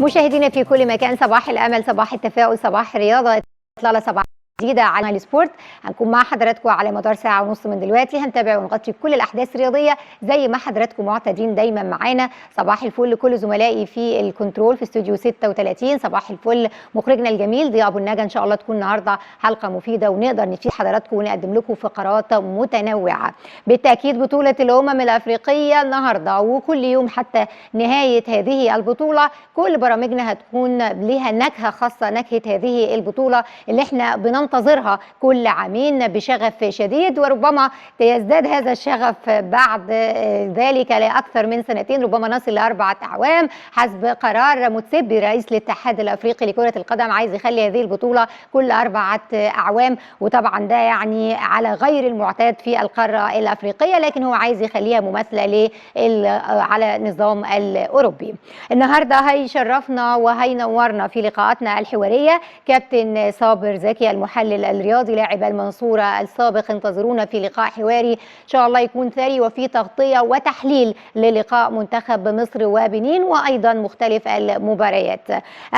مشاهدينا في كل مكان، صباح الامل، صباح التفاؤل، صباح الرياضه، اطلاله صباح جديده على السبورت. هنكون مع حضراتكم على مدار ساعه ونص من دلوقتي، هنتابع ونغطي كل الاحداث الرياضيه زي ما حضراتكم معتادين دايما معانا. صباح الفل لكل زملائي في الكنترول في استوديو 36. صباح الفل مخرجنا الجميل ضياء ابو النجا. ان شاء الله تكون النهارده حلقه مفيده ونقدر نفيد حضراتكم ونقدم لكم فقرات متنوعه. بالتاكيد بطوله الامم الافريقيه النهارده وكل يوم حتى نهايه هذه البطوله كل برامجنا هتكون لها نكهه خاصه، نكهه هذه البطوله اللي احنا بننتظرها كل عامين بشغف شديد، وربما يزداد هذا الشغف بعد ذلك لاكثر من سنتين، ربما نصل ل4 أعوام حسب قرار موتسيبي رئيس الاتحاد الافريقي لكره القدم، عايز يخلي هذه البطوله كل 4 أعوام. وطبعا ده يعني على غير المعتاد في القاره الافريقيه، لكن هو عايز يخليها مماثله على نظام الاوروبي. النهارده هيشرفنا وهينورنا في لقاءاتنا الحواريه كابتن صابر زكي المحلل الرياضي لاعب المنصوره السابق. انتظرونا في لقاء حواري ان شاء الله يكون ثري وفي تغطيه وتحليل للقاء منتخب مصر وبنين وايضا مختلف المباريات.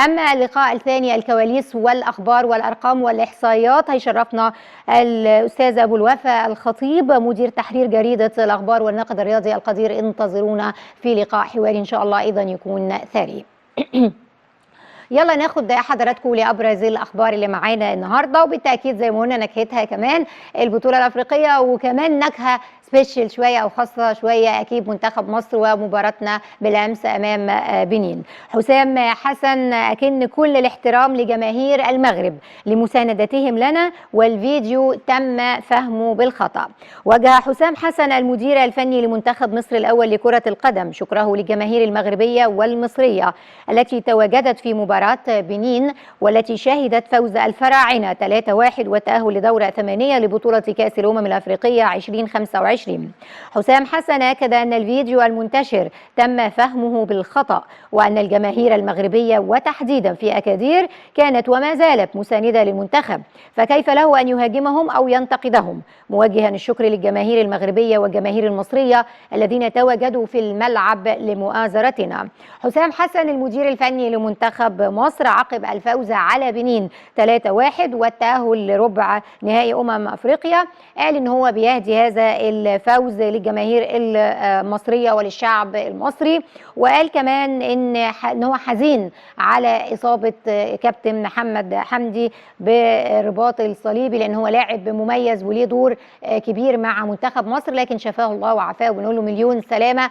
اما اللقاء الثاني الكواليس والاخبار والارقام والاحصائيات، هيشرفنا الاستاذ ابو الوفا الخطيب مدير تحرير جريده الاخبار والنقد الرياضي القدير. انتظرونا في لقاء حواري ان شاء الله ايضا يكون ثري. يلا ناخد حضراتكم لابرز الاخبار اللي معانا النهارده، وبالتاكيد زي ما قلنا نكهتها كمان البطوله الافريقيه، وكمان نكهه سبيشال شويه او خاصه شويه اكيد منتخب مصر ومباراتنا بالامس امام بنين. حسام حسن اكن كل الاحترام لجماهير المغرب لمساندتهم لنا، والفيديو تم فهمه بالخطا. وجه حسام حسن المدير الفني لمنتخب مصر الاول لكره القدم شكره للجماهير المغربيه والمصريه التي تواجدت في مباراه بنين والتي شهدت فوز الفراعنه 3-1 والتاهل لدور 8 لبطوله كاس الامم الافريقيه 2025. حسام حسن أكد أن الفيديو المنتشر تم فهمه بالخطأ، وأن الجماهير المغربية وتحديدا في أكادير كانت وما زالت مساندة للمنتخب، فكيف له أن يهاجمهم أو ينتقدهم، موجها الشكر للجماهير المغربية والجماهير المصرية الذين تواجدوا في الملعب لمؤازرتنا. حسام حسن المدير الفني لمنتخب مصر عقب الفوز على بنين 3-1 والتأهل لربع نهائي أفريقيا قال إن هو بيهدي هذا الفوز للجماهير المصرية وللشعب المصري، وقال كمان إن هو حزين على إصابة كابتن محمد حمدي بالرباط الصليبي، لأن هو لاعب مميز وليه دور كبير مع منتخب مصر، لكن شفاه الله وعافاه وبنقول له مليون سلامة،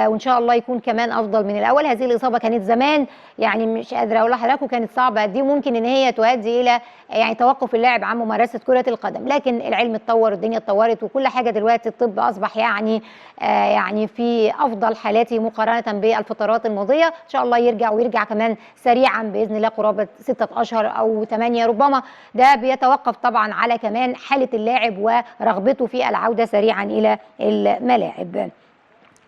وان شاء الله يكون كمان افضل من الاول. هذه الاصابه كانت زمان يعني مش قادره اقول لحضراتكم كانت صعبه قد ايه، ممكن ان هي تؤدي الى يعني توقف اللاعب عن ممارسه كره القدم، لكن العلم اتطور والدنيا اتطورت وكل حاجه دلوقتي الطب اصبح يعني في افضل حالاته مقارنه بالفترات الماضيه. ان شاء الله يرجع ويرجع كمان سريعا باذن الله قرابه 6 أشهر او 8 ربما، ده بيتوقف طبعا على كمان حاله اللاعب ورغبته في العوده سريعا الى الملاعب.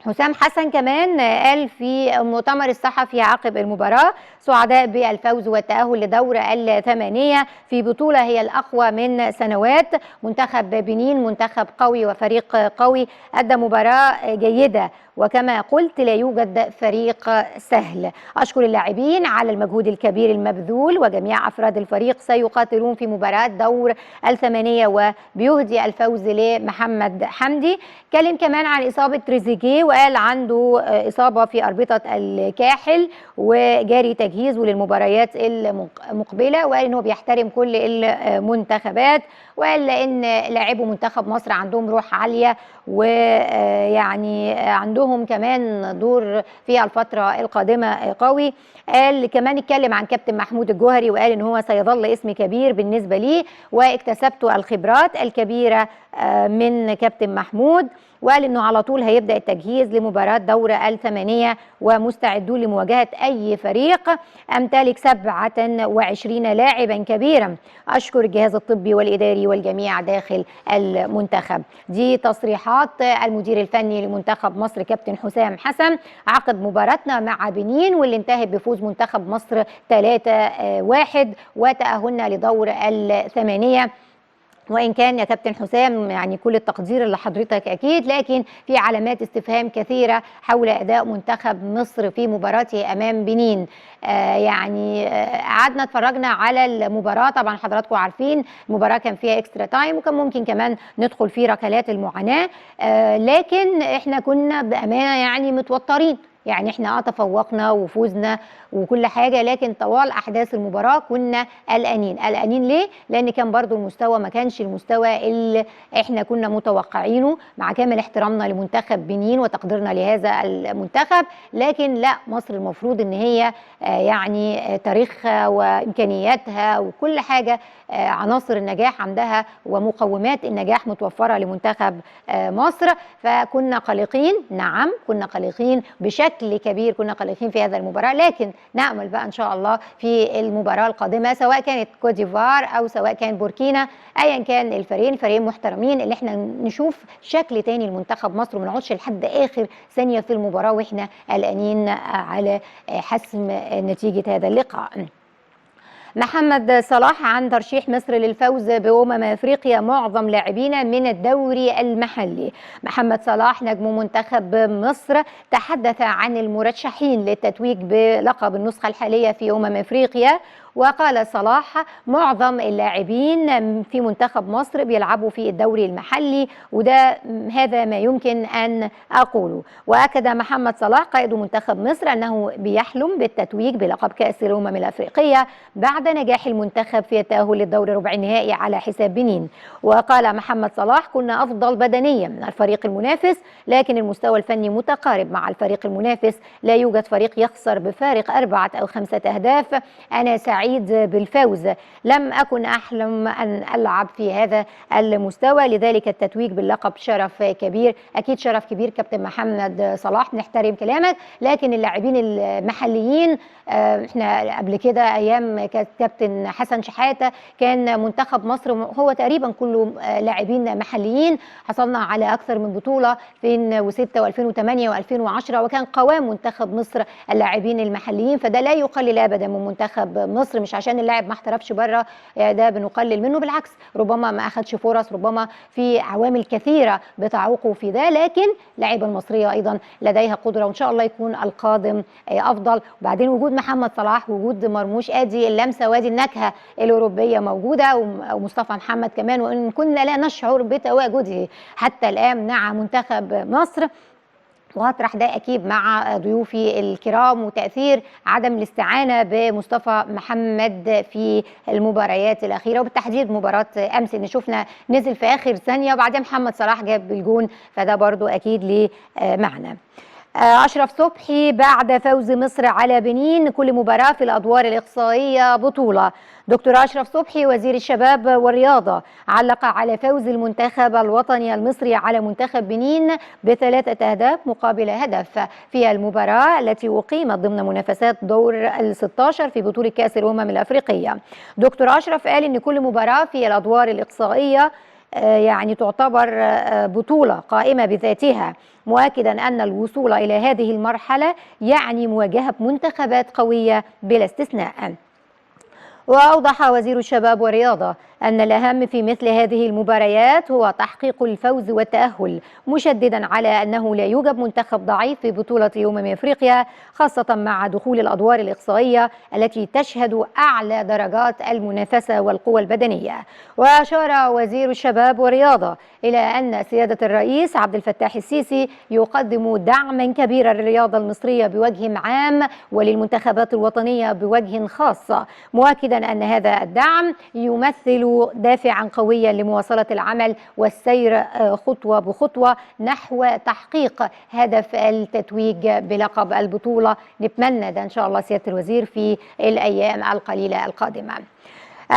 حسام حسن كمان قال في المؤتمر الصحفي عقب المباراة سعداء بالفوز والتأهل لدور 8 في بطولة هي الأقوى من سنوات. منتخب بنين منتخب قوي وفريق قوي أدى مباراة جيدة، وكما قلت لا يوجد فريق سهل. أشكر اللاعبين على المجهود الكبير المبذول، وجميع أفراد الفريق سيقاتلون في مباراة دور 8 وبيهدي الفوز لمحمد حمدي. اتكلم كمان عن إصابة تريزيجيه وقال عنده إصابة في أربطة الكاحل وجاري تجهيزه للمباريات المقبلة، وقال إنه بيحترم كل المنتخبات، وقال إن لاعبو منتخب مصر عندهم روح عالية ويعني عندهم كمان دور في الفترة القادمة قوي. قال كمان اتكلم عن كابتن محمود الجوهري وقال ان هو سيظل اسم كبير بالنسبة لي، واكتسبت الخبرات الكبيرة من كابتن محمود، وقال انه على طول هيبدأ التجهيز لمباراة دور 8 ومستعدون لمواجهة اي فريق. امتلك 27 لاعبا كبيرا، اشكر الجهاز الطبي والاداري والجميع داخل المنتخب. دي تصريحات المدير الفني لمنتخب مصر كابتن حسام حسن عقب مباراتنا مع بنين واللي انتهت بفوز منتخب مصر 3-1 وتأهلنا لدور 8. وإن كان يا كابتن حسام يعني كل التقدير لحضرتك أكيد، لكن في علامات استفهام كثيرة حول أداء منتخب مصر في مباراته أمام بنين. قعدنا اتفرجنا على المباراة، طبعا حضراتكم عارفين المباراة كان فيها اكسترا تايم وكان ممكن كمان ندخل في ركلات المعاناة، لكن احنا كنا بأمانة يعني متوترين. يعني احنا تفوقنا وفوزنا وكل حاجه، لكن طوال احداث المباراه كنا قلقانين ليه؟ لان كان برضو المستوى ما كانش المستوى اللي احنا كنا متوقعينه، مع كامل احترامنا لمنتخب بنين وتقديرنا لهذا المنتخب. لكن لا، مصر المفروض ان هي يعني تاريخها وامكانياتها وكل حاجه، عناصر النجاح عندها ومقومات النجاح متوفره لمنتخب مصر. فكنا قلقين، نعم كنا قلقين بشكل كبير، كنا قلقين في هذا المباراه، لكن نأمل بقى إن شاء الله في المباراة القادمة سواء كانت كوت ديفوار أو سواء كان بوركينا، أيا كان الفريقين محترمين، اللي احنا نشوف شكل تاني لمنتخب مصر وما نقعدش لحد آخر ثانية في المباراة واحنا قلقانين على حسم نتيجة هذا اللقاء. محمد صلاح عن ترشيح مصر للفوز افريقيا معظم لاعبينا من الدوري المحلي. محمد صلاح نجم منتخب مصر تحدث عن المرشحين للتتويج بلقب النسخة الحالية في افريقيا، وقال صلاح معظم اللاعبين في منتخب مصر بيلعبوا في الدوري المحلي، وده هذا ما يمكن أن أقوله. وأكد محمد صلاح قائد منتخب مصر أنه بيحلم بالتتويج بلقب كأس الأمم الأفريقية بعد نجاح المنتخب في التأهل للدور ربع النهائي على حساب بنين. وقال محمد صلاح كنا أفضل بدنيا من الفريق المنافس، لكن المستوى الفني متقارب مع الفريق المنافس، لا يوجد فريق يخسر بفارق 4 أو 5 أهداف. أنا سعيد بالفوز، لم أكن أحلم أن ألعب في هذا المستوى، لذلك التتويج باللقب شرف كبير. أكيد شرف كبير كابتن محمد صلاح، نحترم كلامك، لكن اللاعبين المحليين احنا قبل كده أيام كابتن حسن شحاتة كان منتخب مصر هو تقريبا كله لاعبين محليين، حصلنا على أكثر من بطولة 2006 و2008 و2010، وكان قوام منتخب مصر اللاعبين المحليين، فده لا يقلل أبدا من منتخب مصر، مش عشان اللاعب ما احترفش بره ده بنقلل منه، بالعكس ربما ما اخدش فرص، ربما في عوامل كثيره بتعوقه في ده، لكن اللاعيبه المصريه ايضا لديها قدره، وان شاء الله يكون القادم افضل. وبعدين وجود محمد صلاح، وجود مرموش، ادي اللمسه وادي النكهه الاوروبيه موجوده، ومصطفى محمد كمان، وان كنا لا نشعر بتواجده حتى الان مع منتخب مصر. وهطرح ده اكيد مع ضيوفي الكرام وتاثير عدم الاستعانه بمصطفى محمد في المباريات الاخيره، وبالتحديد مباراه امس ان شفنا نزل في اخر ثانيه وبعدين محمد صلاح جاب الجون، فده برضو اكيد ليه معنى. أشرف صبحي بعد فوز مصر على بنين كل مباراة في الأدوار الإقصائية بطولة. دكتور أشرف صبحي وزير الشباب والرياضة علق على فوز المنتخب الوطني المصري على منتخب بنين ب3 أهداف مقابل هدف في المباراة التي أقيمت ضمن منافسات دور ال16 في بطولة كأس الأمم الأفريقية. دكتور أشرف قال إن كل مباراة في الأدوار الإقصائية يعني تعتبر بطولة قائمة بذاتها، مؤكدا أن الوصول إلى هذه المرحلة يعني مواجهة منتخبات قوية بلا استثناء. وأوضح وزير الشباب والرياضة أن الأهم في مثل هذه المباريات هو تحقيق الفوز والتأهل، مشددا على أنه لا يوجد منتخب ضعيف في بطولة أفريقيا، خاصة مع دخول الأدوار الإقصائية التي تشهد أعلى درجات المنافسة والقوى البدنية. وأشار وزير الشباب والرياضة إلى أن سيادة الرئيس عبد الفتاح السيسي يقدم دعما كبيرا للرياضة المصرية بوجه عام وللمنتخبات الوطنية بوجه خاص، مؤكدا أن هذا الدعم يمثل دافعا قويا لمواصلة العمل والسير خطوة بخطوة نحو تحقيق هدف التتويج بلقب البطولة. نتمنى ده إن شاء الله سيادة الوزير في الأيام القليلة القادمة.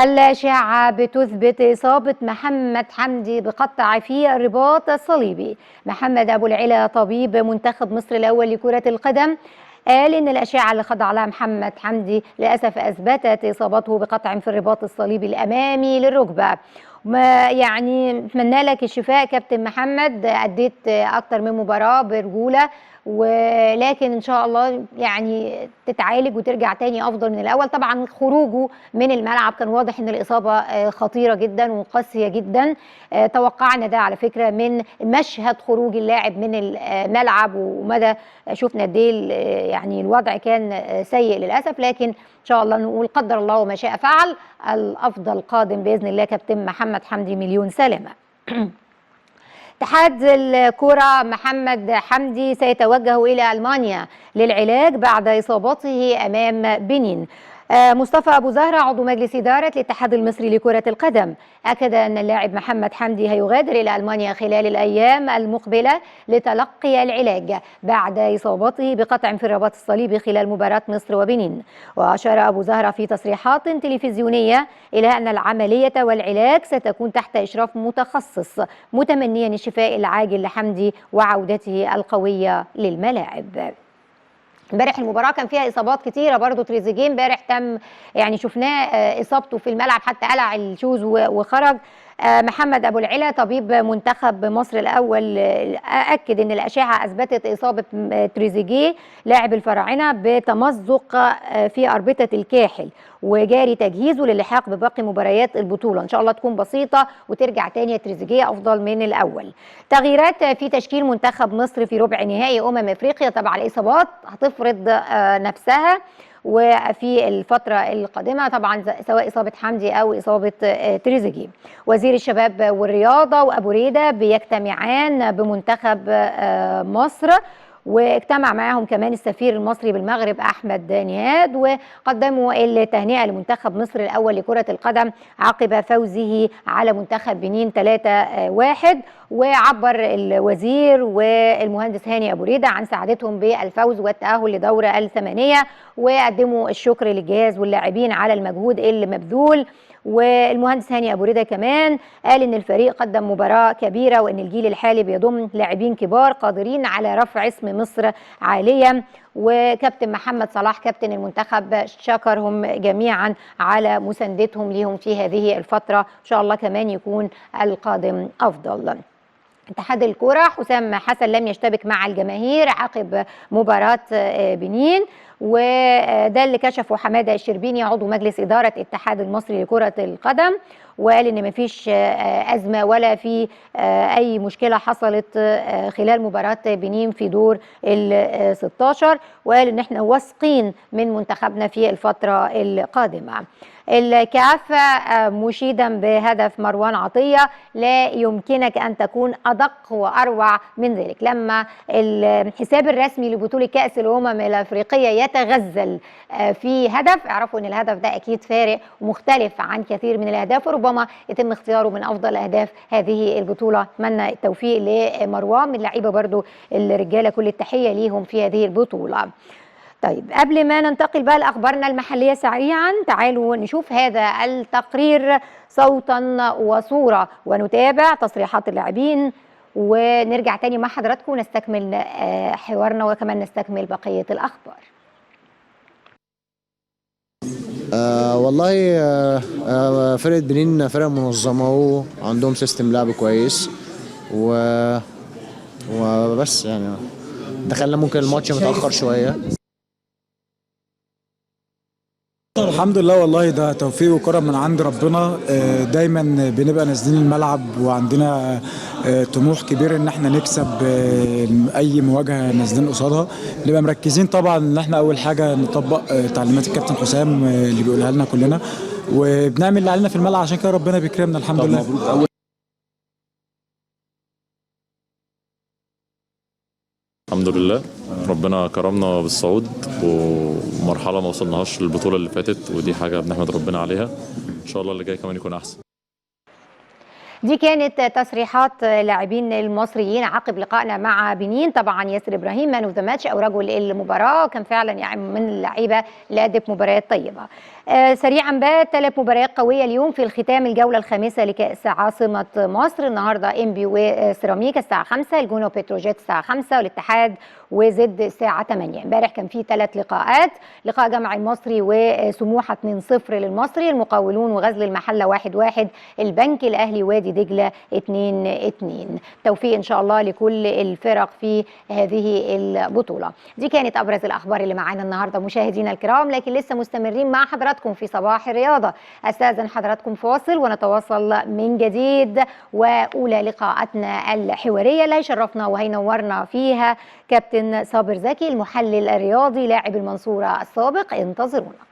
الأشعة بتثبت إصابة محمد حمدي بقطع في الرباط الصليبي. محمد أبو العلا طبيب منتخب مصر الأول لكرة القدم قال إن الأشعة اللي خضع لها محمد حمدي للأسف أثبتت إصابته بقطع في الرباط الصليبي الأمامي للركبة. يعني نتمنى لك الشفاء كابتن محمد، أديت أكتر من مباراة برجولة، ولكن ان شاء الله يعني تتعالج وترجع تاني افضل من الاول. طبعا خروجه من الملعب كان واضح ان الاصابه خطيره جدا وقاسيه جدا. توقعنا ده على فكره من مشهد خروج اللاعب من الملعب، ومدى شفنا قد ايه يعني الوضع كان سيء للاسف. لكن ان شاء الله نقول قدر الله وما شاء فعل، الافضل قادم باذن الله. كابتن محمد حمدي مليون سلامه. اتحاد الكرة محمد حمدي سيتوجه إلى ألمانيا للعلاج بعد إصابته أمام بنين. مصطفى أبو زهرة عضو مجلس إدارة الاتحاد المصري لكرة القدم أكد أن اللاعب محمد حمدي هيغادر إلى ألمانيا خلال الأيام المقبلة لتلقي العلاج بعد إصابته بقطع في الرباط الصليبي خلال مباراة مصر وبنين. وأشار أبو زهرة في تصريحات تلفزيونية إلى أن العملية والعلاج ستكون تحت إشراف متخصص، متمنيا الشفاء العاجل لحمدي وعودته القوية للملاعب. امبارح المباراه كان فيها اصابات كتيره برضو. تريزيجيه امبارح تم يعني شفناه اصابته في الملعب، حتى قلع الشوز وخرج. محمد ابو العلا طبيب منتخب مصر الاول اكد ان الاشعه اثبتت اصابه تريزيجيه لاعب الفراعنه بتمزق في اربطه الكاحل، وجاري تجهيزه للحاق بباقي مباريات البطوله. ان شاء الله تكون بسيطه وترجع تاني تريزيجيه افضل من الاول. تغييرات في تشكيل منتخب مصر في ربع نهائي افريقيا. طبعا الاصابات هتفرض نفسها وفي الفترة القادمة، طبعا سواء إصابة حمدي أو إصابة تريزيجيه. وزير الشباب والرياضة وأبو ريدة بيجتمعان بمنتخب مصر، واجتمع معهم كمان السفير المصري بالمغرب أحمد نهاد، وقدموا التهنئة لمنتخب مصر الأول لكرة القدم عقب فوزه على منتخب بنين 3-1. وعبر الوزير والمهندس هاني أبو ريدة عن سعادتهم بالفوز والتأهل لدور الثمانية، وقدموا الشكر للجهاز واللاعبين على المجهود اللي مبذول. والمهندس هاني أبو ريدة كمان قال إن الفريق قدم مباراة كبيرة، وإن الجيل الحالي بيضم لاعبين كبار قادرين على رفع اسم مصر عاليا. وكابتن محمد صلاح كابتن المنتخب شكرهم جميعا على مساندتهم ليهم في هذه الفترة، إن شاء الله كمان يكون القادم أفضل. اتحاد الكرة حسام حسن لم يشتبك مع الجماهير عقب مباراة بنين، وده اللي كشفه حمادة الشربيني عضو مجلس إدارة الاتحاد المصري لكرة القدم، وقال ان مفيش ازمه ولا في اي مشكله حصلت خلال مباراه بنين في دور ال 16، وقال ان احنا واثقين من منتخبنا في الفتره القادمه. الكاف مشيدا بهدف مروان عطيه لا يمكنك ان تكون ادق واروع من ذلك. لما الحساب الرسمي لبطوله كاس الامم الافريقيه يتغزل في هدف، اعرفوا ان الهدف ده اكيد فارق ومختلف عن كثير من الاهداف، وربما يتم اختياره من افضل اهداف هذه البطوله. اتمنى التوفيق لمروان من اللعيبه برضو الرجاله، كل التحيه ليهم في هذه البطوله. طيب قبل ما ننتقل بقى لاخبارنا المحليه سريعا، تعالوا نشوف هذا التقرير صوتا وصوره ونتابع تصريحات اللاعبين، ونرجع تاني مع حضراتكم نستكمل حوارنا وكمان نستكمل بقيه الاخبار. والله فرقة بنين فرقة منظمة وعندهم سيستم لعب كويس وبس. يعني دخلنا ممكن الماتش متأخر شوية. الحمد لله، والله ده توفيق وكرم من عند ربنا. دايما بنبقى نازلين الملعب وعندنا طموح كبير ان احنا نكسب اي مواجهه نازلين قصادها. نبقى مركزين طبعا ان احنا اول حاجه نطبق تعليمات الكابتن حسام اللي بيقولها لنا كلنا، وبنعمل اللي علينا في الملعب، عشان كده ربنا بيكرمنا الحمد لله. الحمد لله ربنا كرمنا بالصعود، ومرحله ما وصلناهاش للبطوله اللي فاتت، ودي حاجه بنحمد ربنا عليها. ان شاء الله اللي جاي كمان يكون احسن. دي كانت تصريحات لاعبين المصريين عقب لقائنا مع بنين. طبعا ياسر ابراهيم مان اوف ذا ماتش او رجل المباراه، كان فعلا يعني من اللعيبه اللي ادت مباريات طيبه. سريعا بقى 3 مباريات قويه اليوم في الختام الجوله الخامسه لكاس عاصمه مصر. النهارده انبي وسيراميكا الساعه 5، الجونه وبتروجيت الساعه 5، والاتحاد وزد الساعه 8. امبارح كان في 3 لقاءات، لقاء جمع المصري وسموحه 2-0 للمصري، المقاولون وغزل المحله 1-1، البنك الاهلي وادي دجله 2-2. توفيق ان شاء الله لكل الفرق في هذه البطوله. دي كانت ابرز الاخبار اللي معانا النهارده مشاهدينا الكرام، لكن لسه مستمرين مع حضراتكم في صباح الرياضه. استاذن حضراتكم فاصل ونتواصل من جديد، واولى لقاءاتنا الحواريه اللي هيشرفنا وهينورنا فيها كابتن صابر زكي المحلل الرياضي لاعب المنصوره السابق. انتظرونا.